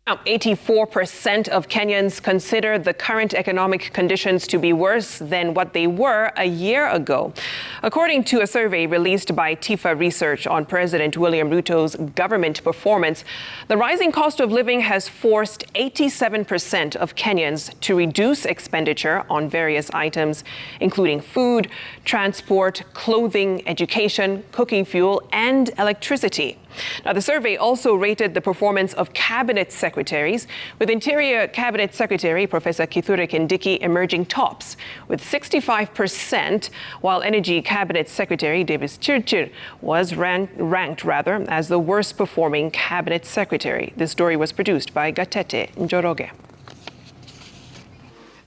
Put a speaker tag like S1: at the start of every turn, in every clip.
S1: Now, 84% of Kenyans consider the current economic conditions to be worse than what they were a year ago. According to a survey released by TIFA Research on President William Ruto's government performance, the rising cost of living has forced 87% of Kenyans to reduce expenditure on various items, including food, transport, clothing, education, cooking fuel, and electricity. Now, the survey also rated the performance of cabinet secretaries, with Interior Cabinet Secretary Professor Kithure Kindiki emerging tops with 65%, while Energy Cabinet Secretary Davis Chirchir was ranked as the worst performing cabinet secretary. This story was produced by Gatete Njoroge.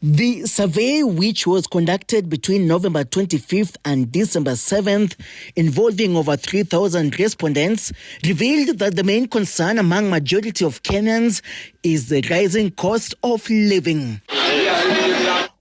S2: The survey, which was conducted between November 25th and December 7th, involving over 3,000 respondents, revealed that the main concern among majority of Kenyans is the rising cost of living.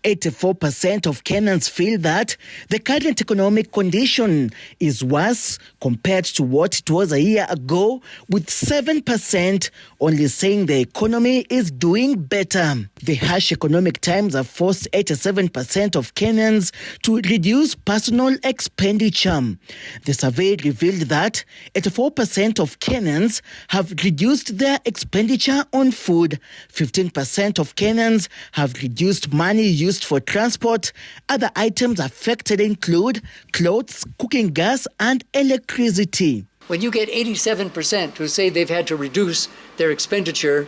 S2: 84% of Kenyans feel that the current economic condition is worse compared to what it was a year ago, with 7% only saying the economy is doing better. The harsh economic times have forced 87% of Kenyans to reduce personal expenditure. The survey revealed that 84% of Kenyans have reduced their expenditure on food. 15% of Kenyans have reduced money used for transport. Other items affected include clothes, cooking gas, and electricity.
S3: When you get 87% who say they've had to reduce their expenditure,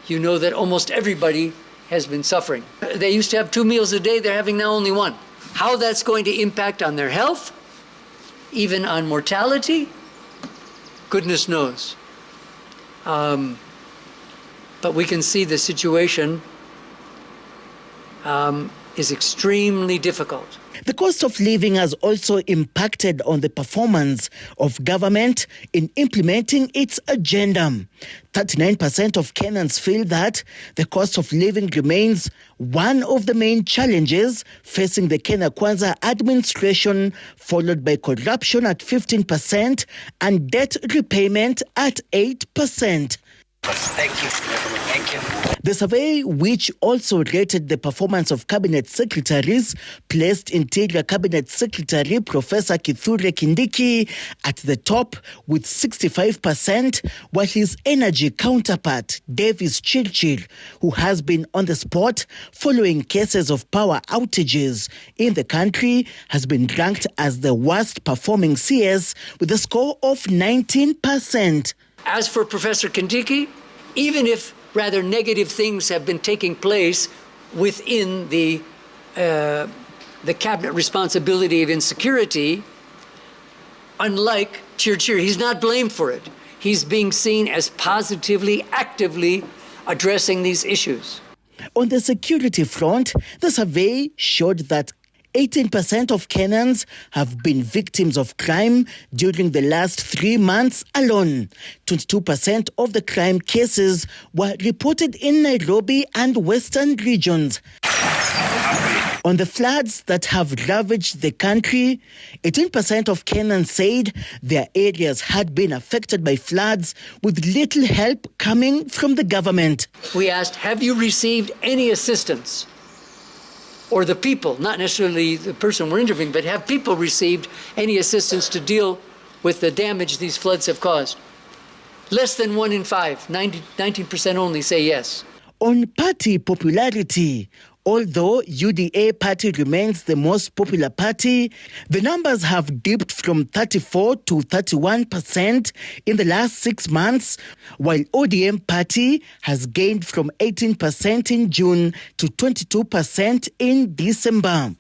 S3: you know that almost everybody has been suffering. They used to have 2 meals a day, they're having now only one. How that's going to impact on their health, even on mortality, goodness knows. But we can see the situation is extremely difficult.
S2: The cost of living has also impacted on the performance of government in implementing its agenda. 39% of Kenyans feel that the cost of living remains one of the main challenges facing the Kenya Kwanza administration, followed by corruption at 15% and debt repayment at 8%.
S4: Thank you. Thank you.
S2: The survey, which also rated the performance of cabinet secretaries, placed Interior Cabinet Secretary Professor Kithure Kindiki at the top with 65%, while his energy counterpart, Davis Chirchir, who has been on the spot following cases of power outages in the country, has been ranked as the worst performing CS with a score of 19%.
S3: As for Professor Kindiki, even if rather negative things have been taking place within the cabinet responsibility of insecurity, unlike Chirchir, he's not blamed for it. He's being seen as positively, actively addressing these issues.
S2: On the security front, the survey showed that 18% of Kenyans have been victims of crime during the last 3 months alone. 22% of the crime cases were reported in Nairobi and western regions. On the floods that have ravaged the country, 18% of Kenyans said their areas had been affected by floods with little help coming from the government.
S3: We asked, have you received any assistance? Or the people, not necessarily the person we're interviewing, but have people received any assistance to deal with the damage these floods have caused? Less than 1 in 5, 19% only say yes.
S2: On party popularity, although UDA party remains the most popular party, the numbers have dipped from 34 to 31% in the last 6 months, while ODM party has gained from 18% in June to 22% in December.